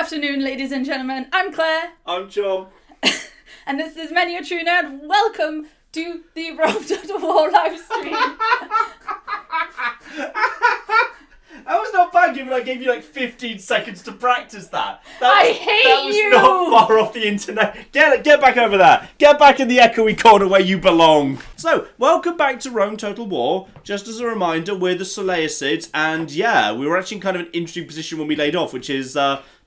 afternoon, ladies and gentlemen. I'm Claire. I'm John. And this is Many a True Nerd. Welcome to the Rome Total War live stream. That was not bad, given I gave you like 15 seconds to practice that. I hate That was you! not far off the internet. Get back over there. Get back in the echoey corner where you belong. So, welcome back to Rome Total War. Just as a reminder, we're the Seleucids, and yeah, we were actually in kind of an interesting position when we laid off, which is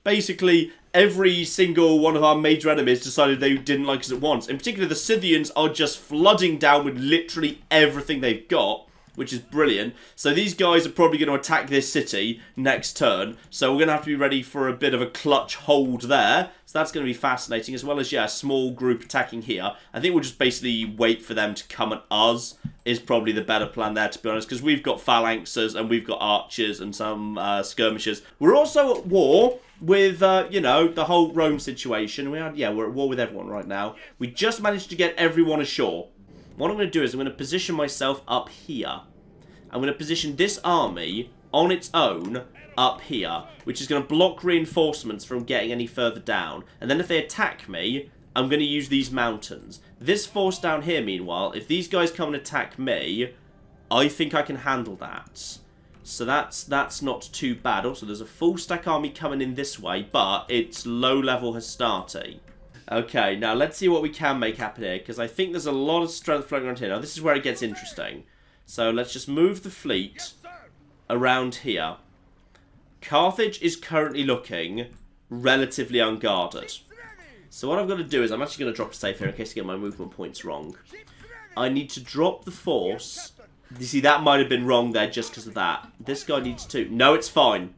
basically every single one of our major enemies decided they didn't like us at once. In particular, the Scythians are just flooding down with literally everything they've got, which is brilliant. So these guys are probably going to attack this city next turn. So we're going to have to be ready for a bit of a clutch hold there. So that's going to be fascinating, as well as, yeah, a small group attacking here. I think we'll just basically wait for them to come at us is probably the better plan there, to be honest, because we've got phalanxers and we've got archers and some skirmishers. We're also at war with, you know, the whole Rome situation. We're at war with everyone right now. We just managed to get everyone ashore. What I'm going to do is I'm going to position myself up here. I'm going to position this army on its own up here, which is going to block reinforcements from getting any further down. And then if they attack me, I'm going to use these mountains. This force down here, meanwhile, if these guys come and attack me, I think I can handle that. So that's not too bad. Also, there's a full stack army coming in this way, but it's low level Hastati. Okay, now let's see what we can make happen here, because I think there's a lot of strength floating around here. Now, this is where it gets interesting. So let's just move the fleet around here. Carthage is currently looking relatively unguarded. So what I'm going to do is I'm actually going to drop a safe here in case I get my movement points wrong. I need to drop the force. You see, that might have been wrong there just because of that. This guy needs to... No, it's fine.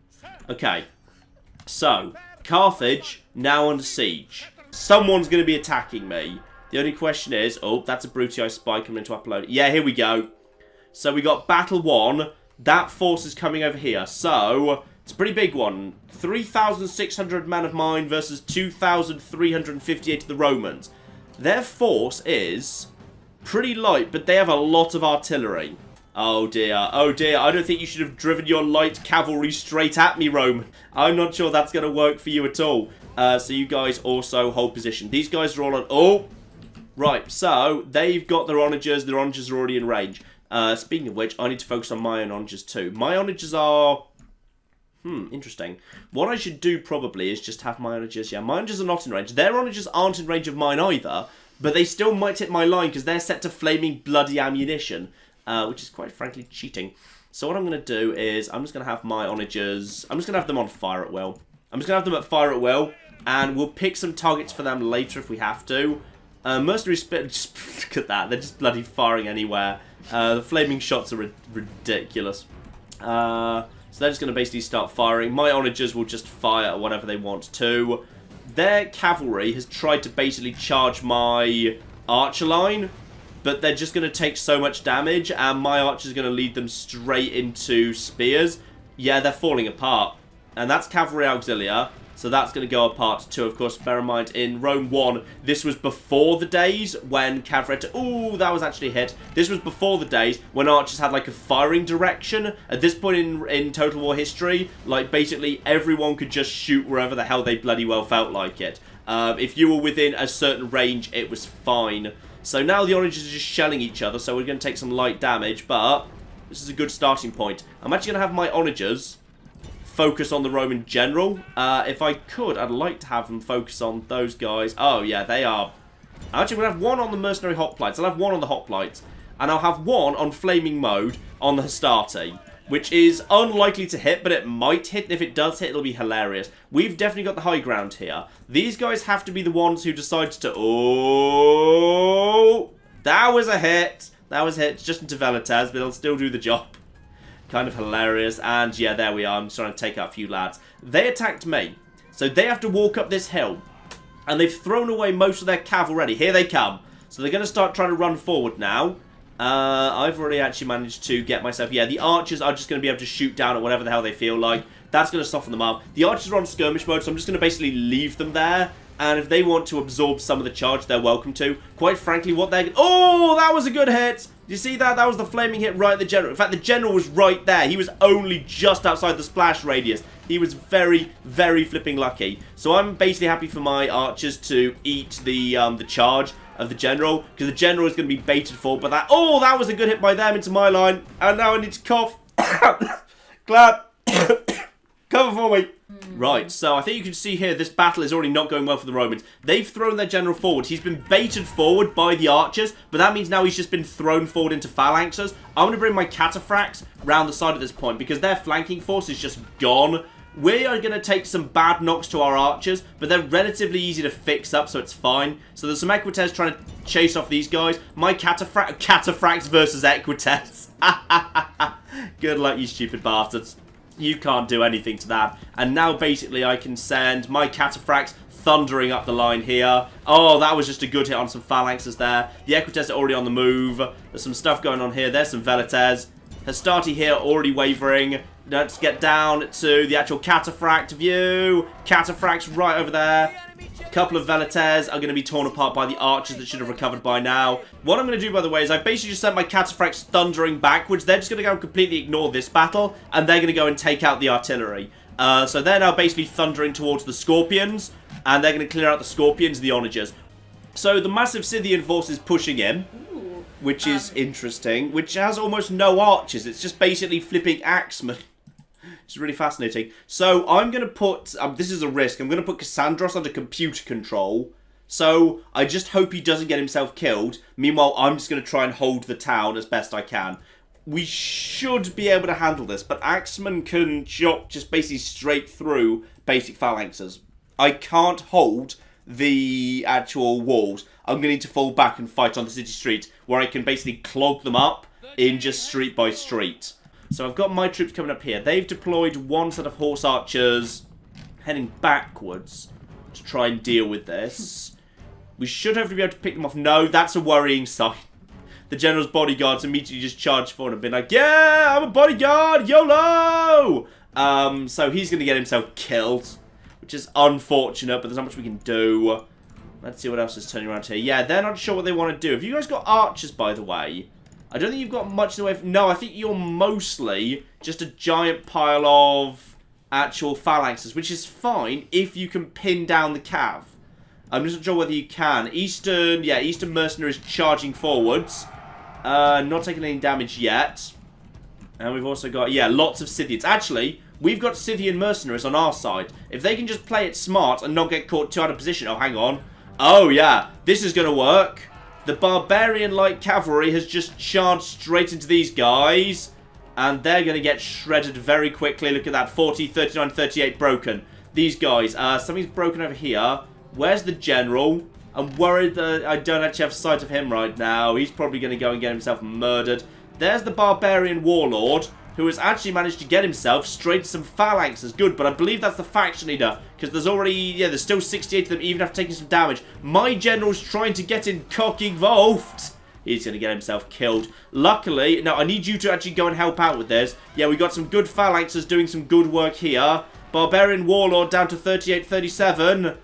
Okay. So, Carthage now under siege. Someone's going to be attacking me. The only question is... Oh, that's a Brutii spy coming into upload. Yeah, here we go. So we got battle 1. That force is coming over here. So, it's a pretty big one. 3,600 men of mine versus 2,358 of the Romans. Their force is pretty light, but they have a lot of artillery. Oh dear, oh dear. I don't think you should have driven your light cavalry straight at me, Rome. I'm not sure that's going to work for you at all. So you guys also hold position. These guys are all on... Oh! Right, so they've got their onagers. Their onagers are already in range. Speaking of which, I need to focus on my own onagers too. My onagers are... interesting. What I should do probably is just have my onagers... Yeah, my onagers are not in range. Their onagers aren't in range of mine either, but they still might hit my line because they're set to flaming bloody ammunition, which is quite frankly cheating. So what I'm going to do is I'm just going to have my onagers... I'm just going to have them on fire at will. I'm just going to have them at fire at will, and we'll pick some targets for them later if we have to. Mercenary Spit... Just look at that. They're just bloody firing anywhere. The flaming shots are ridiculous. So they're just going to basically start firing. My onagers will just fire at whatever they want to. Their cavalry has tried to basically charge my archer line, but they're just going to take so much damage, and my archers are going to lead them straight into spears. Yeah, they're falling apart. And that's cavalry auxilia. So that's going to go apart too, of course. Bear in mind, in Rome 1, this was before the days when cavalry... Ooh, that was actually a hit. This was before the days when archers had, like, a firing direction. At this point in Total War history, like, basically everyone could just shoot wherever the hell they bloody well felt like it. If you were within a certain range, it was fine. So now the onagers are just shelling each other, so we're going to take some light damage, but this is a good starting point. I'm actually going to have my onagers focus on the Roman general. If I could, I'd like to have them focus on those guys. Oh, yeah, they are... Actually, we'll have one on the mercenary hoplites. I'll have one on the hoplites. And I'll have one on flaming mode on the Hastati, which is unlikely to hit, but it might hit. If it does hit, it'll be hilarious. We've definitely got the high ground here. These guys have to be the ones who decide to... Oh! That was a hit. That was a hit just into Velites, but it'll still do the job. Kind of hilarious. And yeah, there we are. I'm just trying to take out a few lads. They attacked me. So they have to walk up this hill. And they've thrown away most of their cav already. Here they come. So they're going to start trying to run forward now. I've already actually managed to get myself... Yeah, the archers are just going to be able to shoot down at whatever the hell they feel like. That's going to soften them up. The archers are on skirmish mode, so I'm just going to basically leave them there. And if they want to absorb some of the charge, they're welcome to. Quite frankly, what they're... Oh, that was a good hit! You see that? That was the flaming hit right at the general. In fact, the general was right there. He was only just outside the splash radius. He was very, very flipping lucky. So I'm basically happy for my archers to eat the charge of the general, because the general is going to be baited for. But that... Oh, that was a good hit by them into my line. And now I need to cough. Clap. Cover for me. Right, so I think you can see here, this battle is already not going well for the Romans. They've thrown their general forward. He's been baited forward by the archers, but that means now he's just been thrown forward into phalanxes. I'm going to bring my cataphracts round the side at this point, because their flanking force is just gone. We are going to take some bad knocks to our archers, but they're relatively easy to fix up, so it's fine. So there's some Equites trying to chase off these guys. My cataphracts versus Equites. Good luck, you stupid bastards. You can't do anything to that. And now basically I can send my cataphracts thundering up the line here. Oh, that was just a good hit on some phalanxes there. The Equites are already on the move. There's some stuff going on here. There's some Velites. Hastati here already wavering. Let's get down to the actual cataphract view. Cataphracts right over there. A couple of Velites are going to be torn apart by the archers that should have recovered by now. What I'm going to do, by the way, is I've basically just sent my cataphracts thundering backwards. They're just going to go and completely ignore this battle, and they're going to go and take out the artillery. So they're now basically thundering towards the Scorpions, and they're going to clear out the Scorpions and the Onagers. So the massive Scythian force is pushing in, which is interesting, which has almost no archers. It's just basically flipping axemen. It's really fascinating. So I'm going to put... this is a risk. I'm going to put Cassandros under computer control. So I just hope he doesn't get himself killed. Meanwhile, I'm just going to try and hold the town as best I can. We should be able to handle this. But Axemen can chop just basically straight through basic phalanxes. I can't hold the actual walls. I'm going to need to fall back and fight on the city street, where I can basically clog them up in just street by street. So I've got my troops coming up here. They've deployed one set of horse archers heading backwards to try and deal with this. We should hopefully be able to pick them off. No, that's a worrying sign. The general's bodyguards immediately just charged forward and been like, yeah, I'm a bodyguard, YOLO! So he's going to get himself killed, which is unfortunate, but there's not much we can do. Let's see what else is turning around here. Yeah, they're not sure what they want to do. Have you guys got archers, by the way? I don't think you've got much in the way of... No, I think you're mostly just a giant pile of actual phalanxes, which is fine if you can pin down the cav. I'm just not sure whether you can. Eastern mercenaries charging forwards. Not taking any damage yet. And we've also got, yeah, lots of Scythians. Actually, we've got Scythian mercenaries on our side. If they can just play it smart and not get caught too out of position... Oh, hang on. Oh, yeah. This is going to work. The barbarian-like cavalry has just charged straight into these guys. And they're going to get shredded very quickly. Look at that. 40, 39, 38 broken. These guys. Something's broken over here. Where's the general? I'm worried that I don't actually have sight of him right now. He's probably going to go and get himself murdered. There's the barbarian warlord, who has actually managed to get himself straight to some phalanxes. Good, but I believe that's the faction leader, because there's already, yeah, there's still 68 of them, even after taking some damage. My general's trying to get in involved. He's going to get himself killed. Luckily, now I need you to actually go and help out with this. Yeah, we got some good phalanxes doing some good work here. Barbarian warlord down to 38, 37.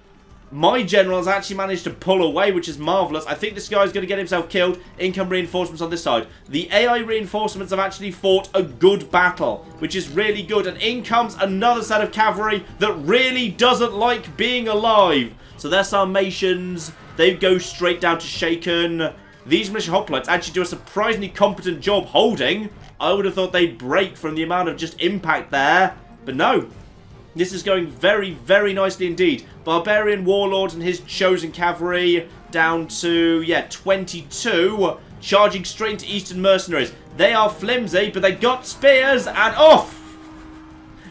My general has actually managed to pull away, which is marvellous. I think this guy's going to get himself killed. Income reinforcements on this side. The AI reinforcements have actually fought a good battle, which is really good. And in comes another set of cavalry that really doesn't like being alive. So their Sarmatians, they go straight down to Shaken. These militia hoplites actually do a surprisingly competent job holding. I would have thought they'd break from the amount of just impact there. But no. This is going very, very nicely indeed. Barbarian Warlord and his chosen cavalry down to, yeah, 22. Charging straight into Eastern Mercenaries. They are flimsy, but they got spears and off!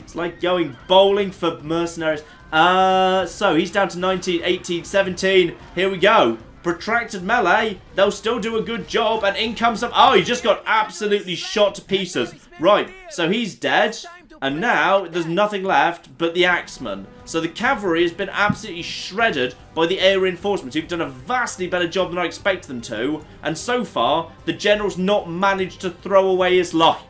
It's like going bowling for mercenaries. So he's down to 19, 18, 17. Here we go. Protracted melee. They'll still do a good job. And in comes some... Oh, he just got absolutely shot to pieces. Right, so he's dead. And now, there's nothing left but the Axemen. So the cavalry has been absolutely shredded by the air reinforcements, who've done a vastly better job than I expected them to. And so far, the general's not managed to throw away his life.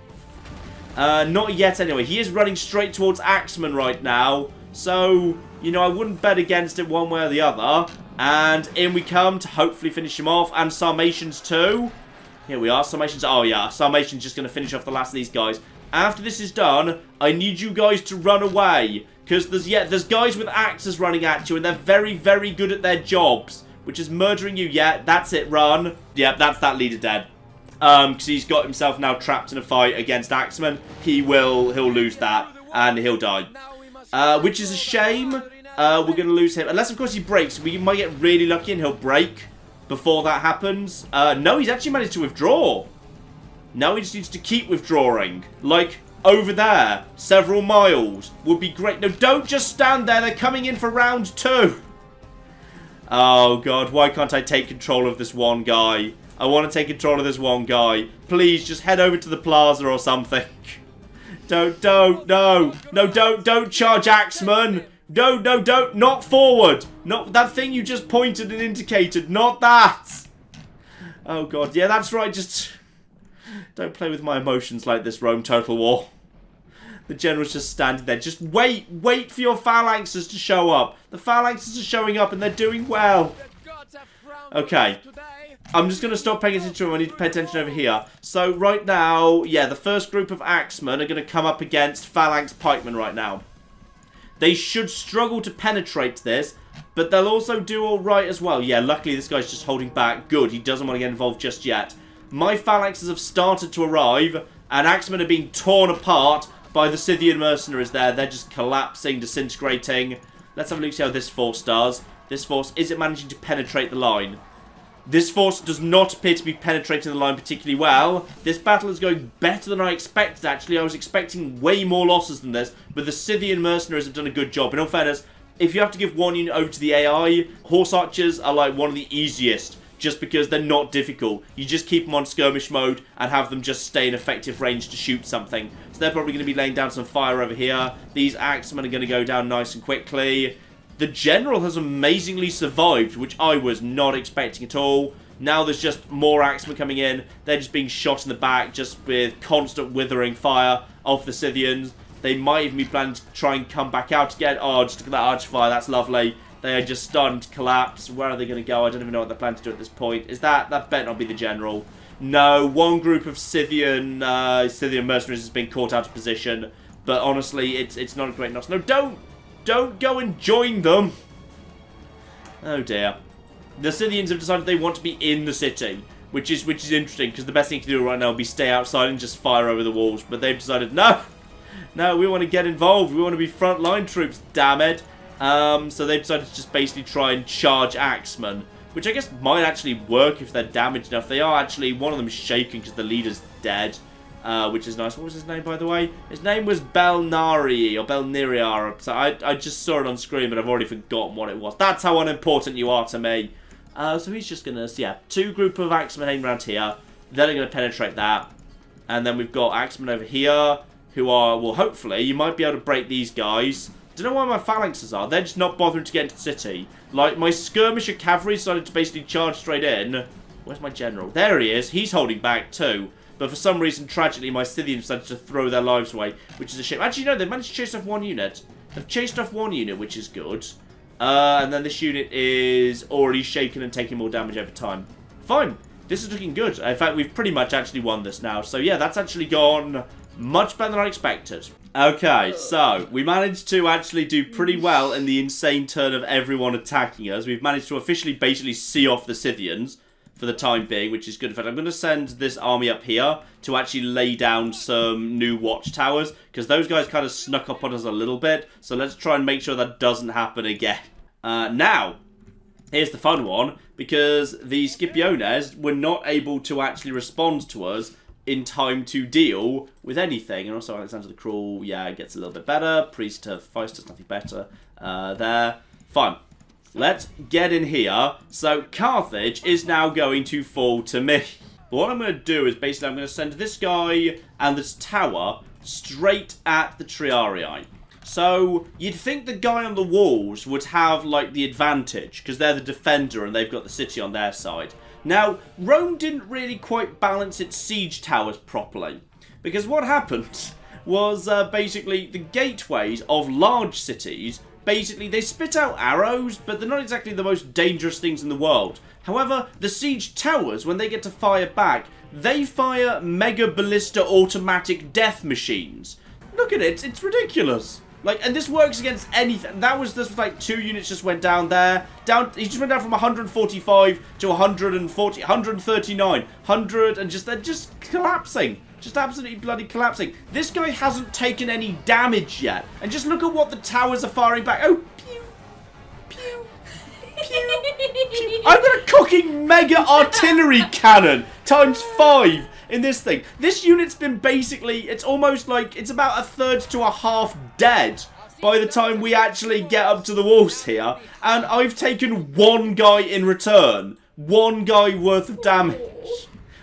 Not yet anyway. He is running straight towards Axemen right now. So, you know, I wouldn't bet against it one way or the other. And in we come to hopefully finish him off. And Sarmatians too. Here we are, Sarmatians. Oh yeah, Sarmatians just going to finish off the last of these guys. After this is done, I need you guys to run away. Because there's guys with axes running at you, and they're very, very good at their jobs. Which is murdering you. Yeah, that's it, run. Yeah, that's that leader dead. Because he's got himself now trapped in a fight against Axeman. He'll lose that, and he'll die. Which is a shame. We're going to lose him. Unless, of course, he breaks. We might get really lucky and he'll break before that happens. No, he's actually managed to withdraw. Now he just needs to keep withdrawing. Like, over there, several miles would be great. No, don't just stand there. They're coming in for round 2. Oh, God. Why can't I take control of this one guy? I want to take control of this one guy. Please, just head over to the plaza or something. Don't charge Axeman. No, don't. Not forward. Not that thing you just pointed and indicated. Not that. Oh, God. Yeah, that's right. Just don't play with my emotions like this, Rome Total War. The general's just standing there. Just wait for your phalanxes to show up. The phalanxes are showing up and they're doing well. Okay. I'm just going to stop paying attention to him. I need to pay attention over here. So, right now, yeah, the first group of Axemen are going to come up against Phalanx Pikemen right now. They should struggle to penetrate this, but they'll also do alright as well. Yeah, luckily this guy's just holding back. Good, he doesn't want to get involved just yet. My Phalanxes have started to arrive, and Axemen are being torn apart by the Scythian mercenaries there. They're just collapsing, disintegrating. Let's have a look see how this force does. This force, is it managing to penetrate the line? This force does not appear to be penetrating the line particularly well. This battle is going better than I expected, actually. I was expecting way more losses than this, but the Scythian mercenaries have done a good job. In all fairness, if you have to give one unit over to the AI, horse archers are like one of the easiest, just because they're not difficult. You just keep them on skirmish mode and have them just stay in effective range to shoot something. So they're probably going to be laying down some fire over here. These Axemen are going to go down nice and quickly. The general has amazingly survived, which I was not expecting at all. Now there's just more Axemen coming in. They're just being shot in the back, just with constant withering fire of the Scythians. They might even be planning to try and come back out again. Oh, just look at that arch fire. That's lovely. They are just starting to collapse. Where are they going to go? I don't even know what they're planning to do at this point. Is that better not be the general? No, one group of Scythian mercenaries has been caught out of position. But honestly, it's not a great loss. No, don't go and join them. Oh dear. The Scythians have decided they want to be in the city, which is interesting because the best thing to do right now would be stay outside and just fire over the walls. But they've decided no, we want to get involved. We want to be frontline troops. Damn it. So they've decided to just basically try and charge Axemen, which I guess might actually work if they're damaged enough. They are actually, one of them is shaking because the leader's dead, which is nice. What was his name, by the way? His name was Belnari, or Belniriar. So I just saw it on screen, but I've already forgotten what it was. That's how unimportant you are to me. So he's just going to, yeah, two group of Axemen hanging around here. They're going to penetrate that. And then we've got Axemen over here, who are, well, hopefully, you might be able to break these guys. Don't know why my phalanxes are. They're just not bothering to get into the city. Like, my skirmisher cavalry decided to basically charge straight in. Where's my general? There he is. He's holding back too. But for some reason, tragically, my Scythians decided to throw their lives away, which is a shame. Actually, no, they managed to chase off one unit. They've chased off one unit, which is good. And then this unit is already shaken and taking more damage over time. Fine. This is looking good. In fact, we've pretty much actually won this now. So yeah, that's actually gone much better than I expected. Okay, so we managed to actually do pretty well in the insane turn of everyone attacking us. We've managed to officially basically see off the Scythians for the time being, which is good. In fact, I'm going to send this army up here to actually lay down some new watchtowers, because those guys kind of snuck up on us a little bit. So let's try and make sure that doesn't happen again. Now, here's the fun one, because the Scipiones were not able to actually respond to us in time to deal with anything. And also Alexander the Cruel, yeah, it gets a little bit better. Priest of Faustus, nothing better there. Fine. Let's get in here. So Carthage is now going to fall to me. But what I'm going to do is basically I'm going to send this guy and this tower straight at the Triarii. So you'd think the guy on the walls would have like the advantage because they're the defender and they've got the city on their side. Now, Rome didn't really quite balance its siege towers properly. Because what happened was basically the gateways of large cities. Basically, they spit out arrows, but they're not exactly the most dangerous things in the world. However, the siege towers, when they get to fire back, they fire mega ballista automatic death machines. Look at it, it's ridiculous. Like, and this works against anything. This was like 2 units just went down there. He just went down from 145 to 140, 139, 100, and they're just collapsing. Just absolutely bloody collapsing. This guy hasn't taken any damage yet. And just look at what the towers are firing back. Oh, pew, pew, pew, pew. I've got a cooking mega artillery cannon times 5 in this thing. This unit's been basically, it's almost like, it's about a third to a half dead by the time we actually get up to the walls here. And I've taken 1 guy in return. 1 guy worth of damage.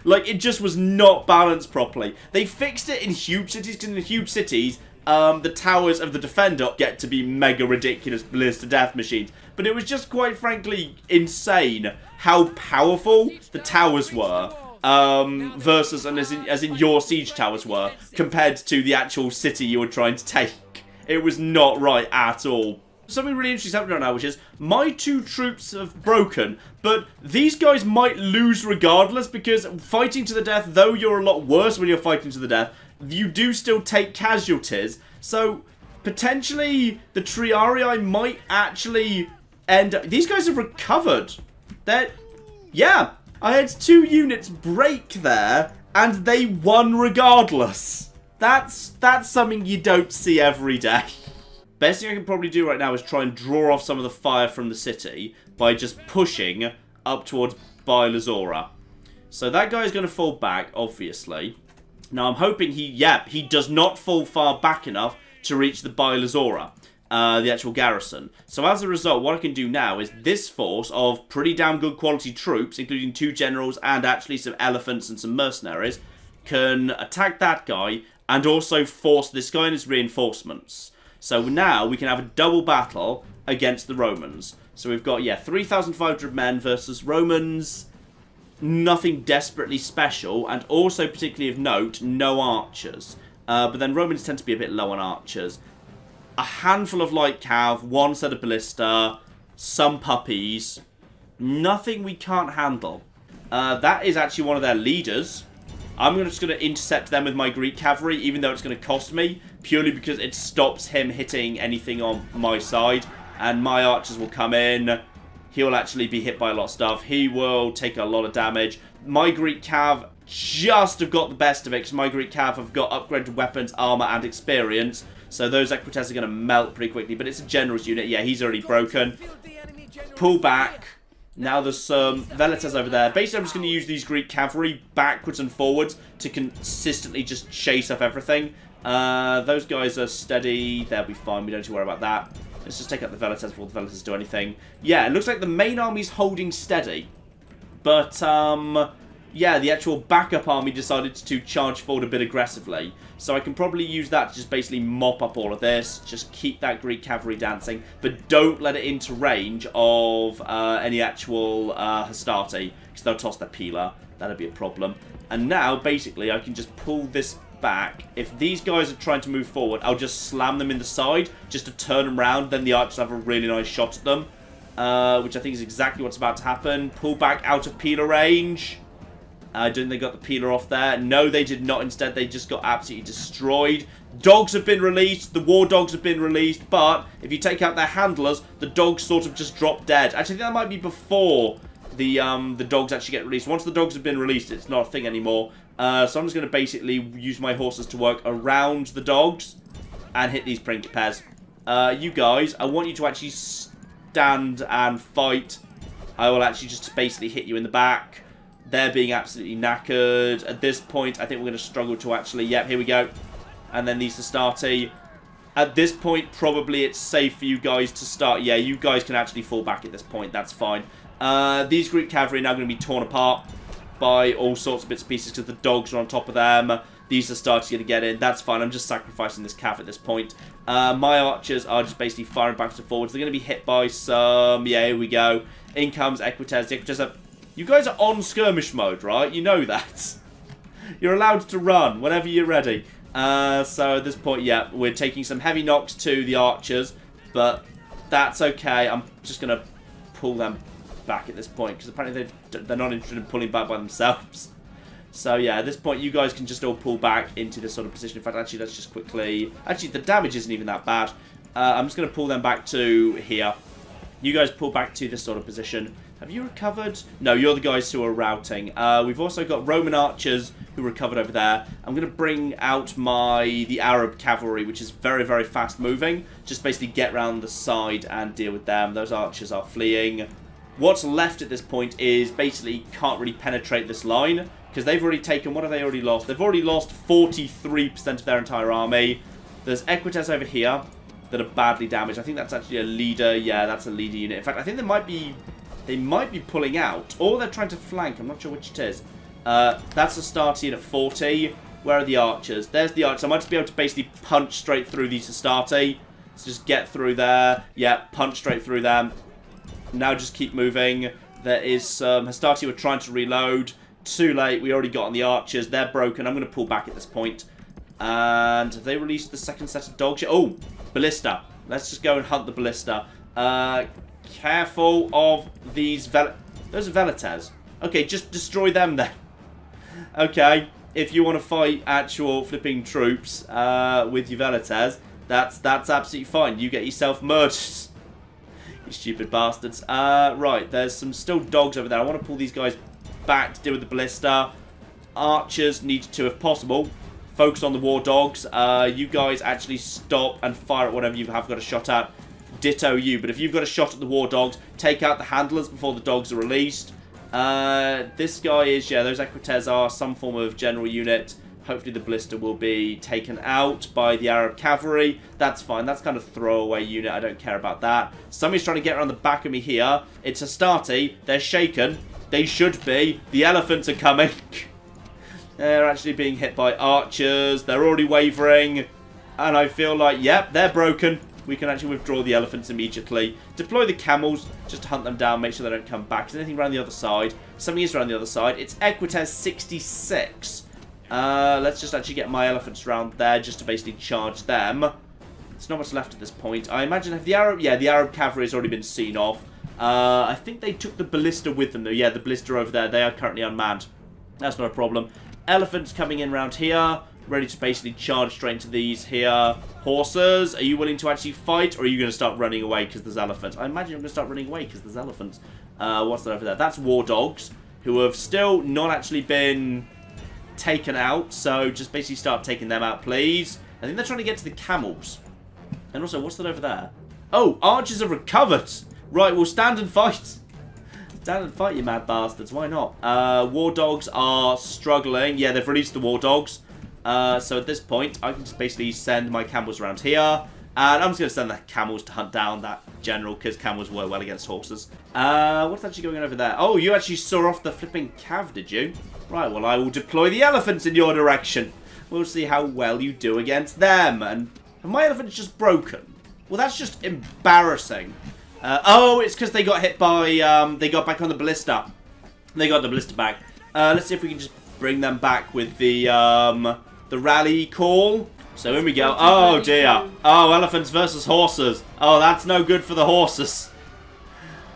Like, it just was not balanced properly. They fixed it in huge cities, because in huge cities, the towers of the defender get to be mega ridiculous ballista death machines. But it was just, quite frankly, insane how powerful the towers were. Versus, and as in your siege towers were, compared to the actual city you were trying to take. It was not right at all. Something really interesting happening right now, which is my 2 troops have broken, but these guys might lose regardless, because fighting to the death, though you're a lot worse when you're fighting to the death, you do still take casualties. So, potentially, the Triarii might actually end up... These guys have recovered. Yeah, I had 2 units break there, and they won regardless. That's something you don't see every day. Best thing I can probably do right now is try and draw off some of the fire from the city by just pushing up towards Bylazora. So that guy's going to fall back, obviously. Now I'm hoping he does not fall far back enough to reach the Bylazora, the actual garrison. So as a result, what I can do now is this force of pretty damn good quality troops, including 2 generals and actually some elephants and some mercenaries, can attack that guy and also force this guy and his reinforcements. So now we can have a double battle against the Romans. So we've got, 3,500 men versus Romans. Nothing desperately special. And also, particularly of note, no archers. But then Romans tend to be a bit low on archers. A handful of light cav, 1 set of ballista, some puppies. Nothing we can't handle. That is actually one of their leaders. I'm just going to intercept them with my Greek cavalry, even though it's going to cost me, purely because it stops him hitting anything on my side. And my archers will come in. He'll actually be hit by a lot of stuff. He will take a lot of damage. My Greek cav just have got the best of it, because my Greek cav have got upgraded weapons, armor, and experience. So those Equites are going to melt pretty quickly. But it's a general's unit. Yeah, he's already broken. Pull back. Now there's some Velites over there. Basically, I'm just going to use these Greek cavalry backwards and forwards to consistently just chase off everything. Those guys are steady. They'll be fine. We don't need to worry about that. Let's just take out the Velites before the Velites do anything. Yeah, it looks like the main army's holding steady. But, yeah, the actual backup army decided to charge forward a bit aggressively. So I can probably use that to just basically mop up all of this. Just keep that Greek cavalry dancing. But don't let it into range of any actual Hastati, because they'll toss their peeler. That'll be a problem. And now, basically, I can just pull this back. If these guys are trying to move forward, I'll just slam them in the side, just to turn them around. Then the archers have a really nice shot at them. Which I think is exactly what's about to happen. Pull back out of peeler range. Didn't they got the peeler off there? No, they did not. Instead, they just got absolutely destroyed. Dogs have been released. The war dogs have been released. But if you take out their handlers, the dogs sort of just drop dead. Actually, that might be before the dogs actually get released. Once the dogs have been released, it's not a thing anymore. So I'm just going to basically use my horses to work around the dogs and hit these principes. You guys, I want you to actually stand and fight. I will actually just basically hit you in the back. They're being absolutely knackered. At this point, I think we're going to struggle to actually... Yep, here we go. And then these Hastati. At this point, probably it's safe for you guys to start. Yeah, you guys can actually fall back at this point. That's fine. These Greek cavalry are now going to be torn apart by all sorts of bits and pieces because the dogs are on top of them. These Hastati are going to get in. That's fine. I'm just sacrificing this cav at this point. My archers are just basically firing backwards and forwards. They're going to be hit by some... Yeah, here we go. In comes Equites. The Equites are... You guys are on skirmish mode, right? You know that. You're allowed to run whenever you're ready. So at this point, yeah, we're taking some heavy knocks to the archers, but that's okay. I'm just going to pull them back at this point, because apparently they're not interested in pulling back by themselves. So yeah, at this point, you guys can just all pull back into this sort of position. In fact, actually, let's just quickly... Actually, the damage isn't even that bad. I'm just going to pull them back to here. You guys pull back to this sort of position. Have you recovered? No, you're the guys who are routing. We've also got Roman archers who recovered over there. I'm going to bring out the Arab cavalry, which is very, very fast moving. Just basically get round the side and deal with them. Those archers are fleeing. What's left at this point is basically can't really penetrate this line, because they've already taken... What have they already lost? They've already lost 43% of their entire army. There's Equites over here that are badly damaged. I think that's actually a leader. Yeah, that's a leader unit. In fact, I think they might be pulling out, or they're trying to flank. I'm not sure which it is. That's Astarte at 40. Where are the archers? There's the archers. I might just be able to basically punch straight through these Astarte. Let's just get through there. Yeah, punch straight through them. Now just keep moving. There is some Astarte who are trying to reload. Too late. We already got on the archers. They're broken. I'm going to pull back at this point. And have they released the second set of dog shit? Oh, ballista. Let's just go and hunt the ballista. Careful of these those are Velites. Okay, just destroy them then. Okay, if you want to fight actual flipping troops with your Velites, that's absolutely fine. You get yourself murdered. You stupid bastards. Right, there's some still dogs over there. I want to pull these guys back to deal with the ballista. Archers need to, if possible, focus on the war dogs. You guys actually stop and fire at whatever you have got a shot at. Ditto you. But if you've got a shot at the war dogs, take out the handlers before the dogs are released. This guy is, yeah, those Equites are some form of general unit. Hopefully the ballista will be taken out by the Arab cavalry. That's fine. That's kind of throwaway unit. I don't care about that. Somebody's trying to get around the back of me here. It's Astarte. They're shaken. They should be. The elephants are coming. They're actually being hit by archers. They're already wavering. And I feel like, yep, they're broken. We can actually withdraw the elephants immediately. Deploy the camels just to hunt them down, make sure they don't come back. Is there anything around the other side? Something is around the other side. It's Equites 66. Let's just actually get my elephants around there just to basically charge them. There's not much left at this point. I imagine if the Arab... Yeah, the Arab cavalry has already been seen off. I think they took the ballista with them, though. Yeah, the ballista over there. They are currently unmanned. That's not a problem. Elephants coming in around here. Ready to basically charge straight into these here. Horses, are you willing to actually fight? Or are you going to start running away because there's elephants? I imagine you're going to start running away because there's elephants. What's that over there? That's war dogs, who have still not actually been taken out. So just basically start taking them out, please. I think they're trying to get to the camels. And also, what's that over there? Oh, archers have recovered. Right, we'll stand and fight. Stand and fight, you mad bastards. Why not? War dogs are struggling. Yeah, they've released the war dogs. So at this point, I can just basically send my camels around here. And I'm just going to send the camels to hunt down that general, because camels work well against horses. What's actually going on over there? Oh, you actually saw off the flipping cav, did you? Right, well, I will deploy the elephants in your direction. We'll see how well you do against them. And my elephant's just broken. Well, that's just embarrassing. Oh, it's because they got hit by... they got back on the ballista. They got the ballista back. Let's see if we can just bring them back with the rally call. So in we go. Oh dear. Oh, elephants versus horses. Oh, that's no good for the horses.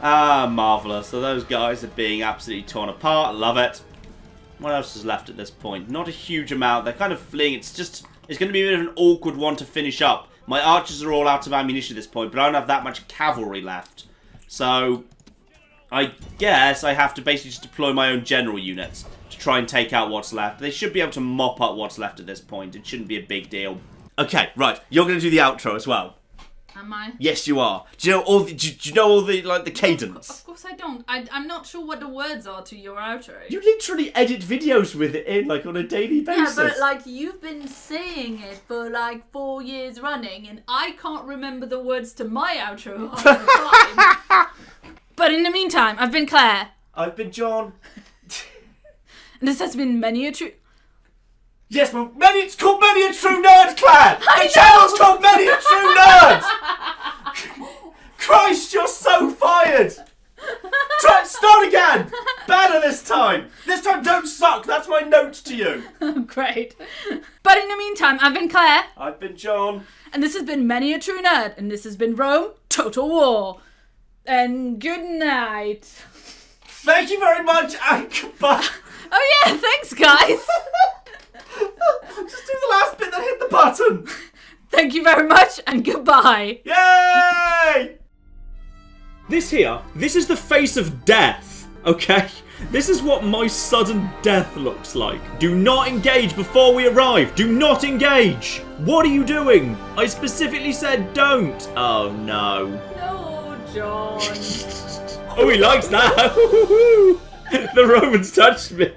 Ah, marvellous. So those guys are being absolutely torn apart. Love it. What else is left at this point? Not a huge amount. They're kind of fleeing. It's going to be a bit of an awkward one to finish up. My archers are all out of ammunition at this point, but I don't have that much cavalry left. So I guess I have to basically just deploy my own general units to try and take out what's left. They should be able to mop up what's left at this point. It shouldn't be a big deal. Okay, right. You're going to do the outro as well. Am I? Yes, you are. Do you know all the? Do you know all the the cadence? Of course I don't. I'm not sure what the words are to your outro. You literally edit videos with it in on a daily basis. Yeah, but you've been saying it for 4 years running, and I can't remember the words to my outro half the time. But in the meantime, I've been Claire. I've been John. And this has been Many a True... Yes, but it's called Many a True Nerd, Claire! The channel's called Many a True Nerd! Christ, you're so fired! Start again! better this time. This time don't suck. That's my note to you. Great. But in the meantime, I've been Claire. I've been John. And this has been Many a True Nerd. And this has been Rome Total War. And good night. Thank you very much and goodbye. Oh yeah, thanks guys. Just do the last bit that hit the button. Thank you very much and goodbye. Yay! This is the face of death, okay? This is what my sudden death looks like. Do not engage before we arrive. Do not engage. What are you doing? I specifically said don't. Oh no. No, John. Oh, he likes that. The Romans touched me.